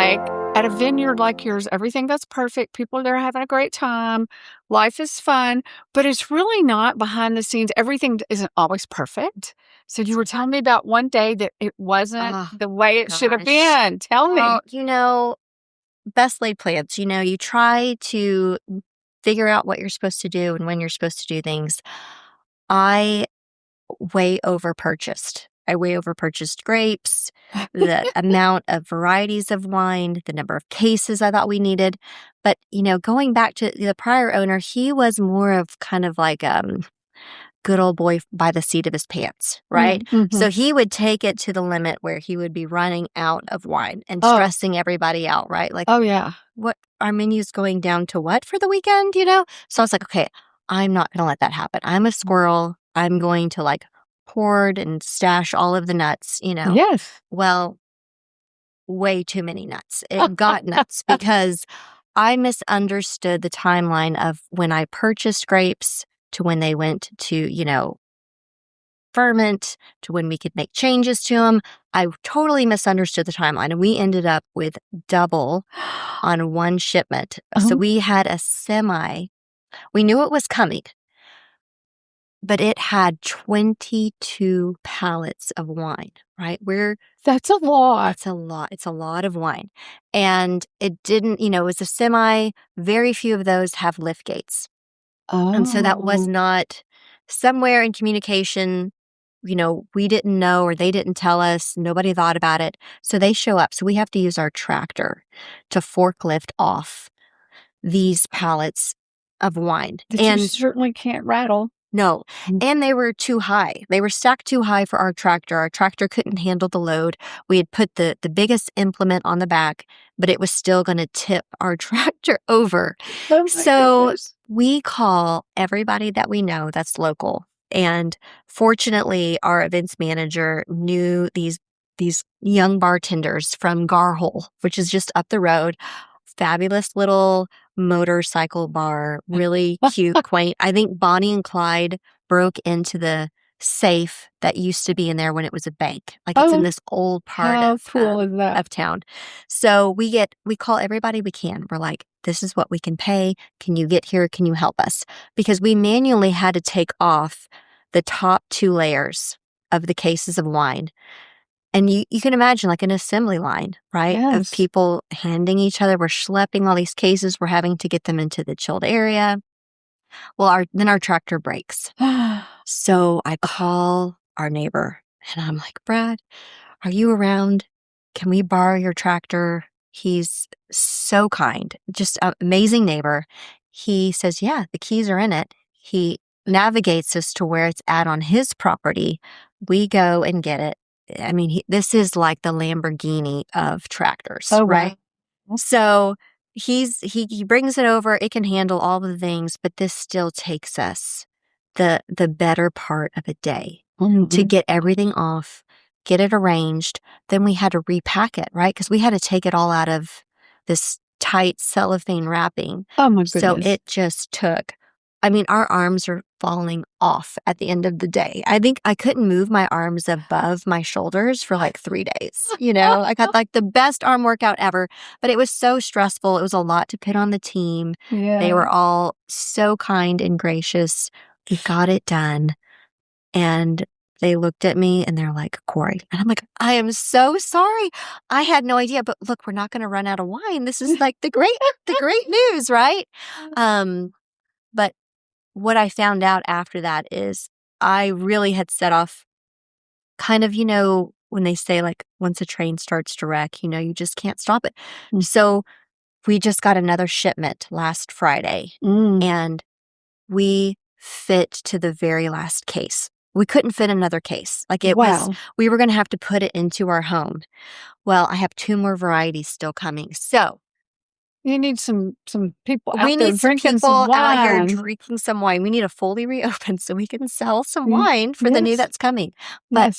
like at a vineyard like yours, everything goes perfect. People are there having a great time. Life is fun, but it's really not behind the scenes. Everything isn't always perfect. So you were telling me about one day that it wasn't Oh, the way it should have gosh. been. Tell me. Well, best laid plans. You try to figure out what you're supposed to do and when you're supposed to do things. I way over purchased. I way over purchased grapes, the amount of varieties of wine, the number of cases I thought we needed. But, going back to the prior owner, he was more of kind of like good old boy by the seat of his pants, right? Mm-hmm. So he would take it to the limit where he would be running out of wine and Oh. stressing everybody out, right? Like, Oh, yeah. what our menu's going down to what for the weekend, So I was like, okay, I'm not going to let that happen. I'm a squirrel. I'm going to hoard and stash all of the nuts, Yes. Well, way too many nuts. It got nuts because I misunderstood the timeline of when I purchased grapes to when they went to, ferment, to when we could make changes to them. I totally misunderstood the timeline, and we ended up with double on one shipment. So we had a semi. We knew it was coming, but it had 22 pallets of wine, right? That's a lot. It's a lot. It's a lot of wine. And it didn't, it was a semi. Very few of those have lift gates. And so that was not somewhere in communication, we didn't know or they didn't tell us. Nobody thought about it. So they show up. So we have to use our tractor to forklift off these pallets of wine. That you certainly can't rattle. No. And they were too high. They were stacked too high for our tractor. Our tractor couldn't handle the load. We had put the biggest implement on the back, but it was still going to tip our tractor over. Oh, so goodness. We call everybody that we know that's local. And fortunately, our events manager knew these young bartenders from Garhole, which is just up the road. Fabulous little motorcycle bar, really cute, quaint. I think Bonnie and Clyde broke into the safe that used to be in there when it was a bank. It's in this old part of town. So we call everybody we can. We're like, this is what we can pay. Can you get here? Can you help us? Because we manually had to take off the top 2 layers of the cases of wine. And you can imagine an assembly line, right? Yes. Of people handing each other. We're schlepping all these cases. We're having to get them into the chilled area. Well, then our tractor breaks. So I call our neighbor and I'm like, Brad, are you around? Can we borrow your tractor? He's so kind, just an amazing neighbor. He says, yeah, the keys are in it. He navigates us to where it's at on his property. We go and get it. I mean, this is like the Lamborghini of tractors, right? Wow. So he brings it over. It can handle all the things, but this still takes us the better part of a day to get everything off, get it arranged. Then we had to repack it, right? Because we had to take it all out of this tight cellophane wrapping. Oh my goodness! So it just took. I mean, our arms are falling off at the end of the day. I think I couldn't move my arms above my shoulders for 3 days. I got the best arm workout ever, but it was so stressful. It was a lot to put on the team. Yeah. They were all so kind and gracious. We got it done. And they looked at me and they're like, Corey. And I'm like, I am so sorry. I had no idea. But look, we're not going to run out of wine. This is the great news, right? But what I found out after that is I really had set off kind of, when they say once a train starts to wreck, you just can't stop it. So we just got another shipment last Friday and we fit to the very last case. We couldn't fit another case. We were going to have to put it into our home. Well, I have 2 more varieties still coming. So you need some people out we there need some drinking people some wine. out here drinking some wine. We need to fully reopen so we can sell some wine for the new that's coming. But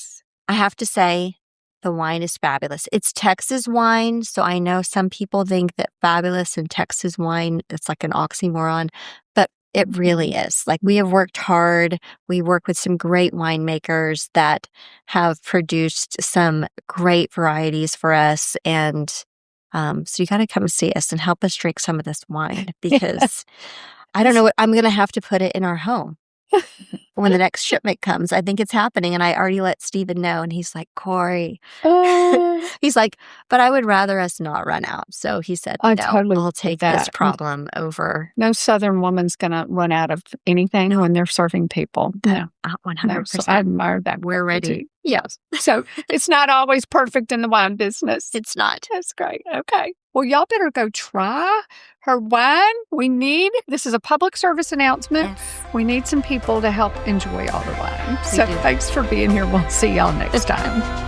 I have to say, the wine is fabulous. It's Texas wine, so I know some people think that fabulous and Texas wine, it's like an oxymoron, but it really is. We have worked hard. We work with some great winemakers that have produced some great varieties for us, and So you got to come see us and help us drink some of this wine because I don't know what I'm going to have to put it in our home when the next shipment comes. I think it's happening. And I already let Steven know. And he's like, Corey, he's like, but I would rather us not run out. So he said, I no, totally I'll take that. this problem over. No Southern woman's going to run out of anything when they're serving people. No. 100%. No, so I admire that. We're ready. Yes. So it's not always perfect in the wine business. It's not. That's great. Okay. Well, y'all better go try her wine. This is a public service announcement. Yes. We need some people to help enjoy all the wine. We So do. thanks for being here. We'll see y'all next time.